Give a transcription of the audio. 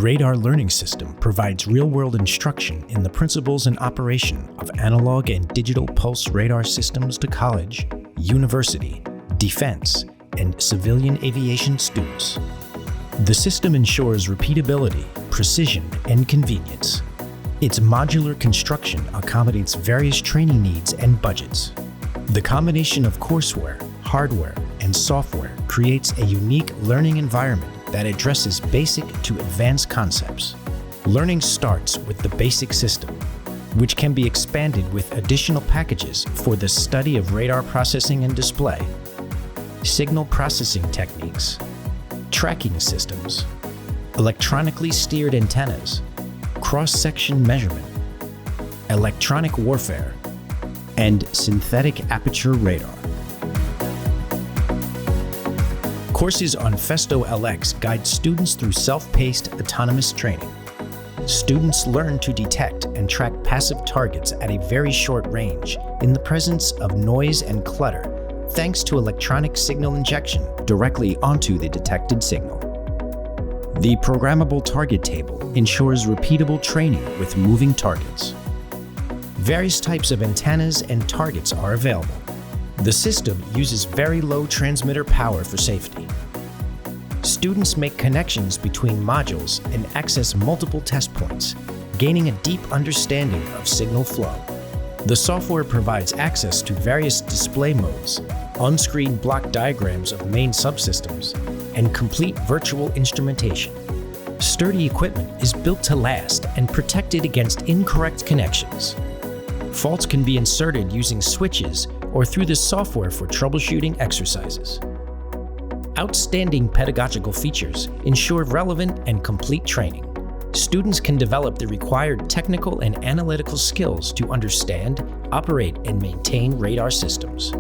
Radar Learning System provides real-world instruction in the principles and operation of analog and digital pulse radar systems to college, university, defense, and civilian aviation students. The system ensures repeatability, precision, and convenience. Its modular construction accommodates various training needs and budgets. The combination of courseware, hardware, and software creates a unique learning environment that addresses basic to advanced concepts. Learning starts with the basic system, which can be expanded with additional packages for the study of radar processing and display, signal processing techniques, tracking systems, electronically steered antennas, cross-section measurement, electronic warfare, and synthetic aperture radar. Courses on Festo LX guide students through self-paced autonomous training. Students learn to detect and track passive targets at a very short range in the presence of noise and clutter, thanks to electronic signal injection directly onto the detected signal. The programmable target table ensures repeatable training with moving targets. Various types of antennas and targets are available. The system uses very low transmitter power for safety. Students make connections between modules and access multiple test points, gaining a deep understanding of signal flow. The software provides access to various display modes, on-screen block diagrams of main subsystems, and complete virtual instrumentation. Sturdy equipment is built to last and protected against incorrect connections. Faults can be inserted using switches or through the software for troubleshooting exercises. Outstanding pedagogical features ensure relevant and complete training. Students can develop the required technical and analytical skills to understand, operate, and maintain radar systems.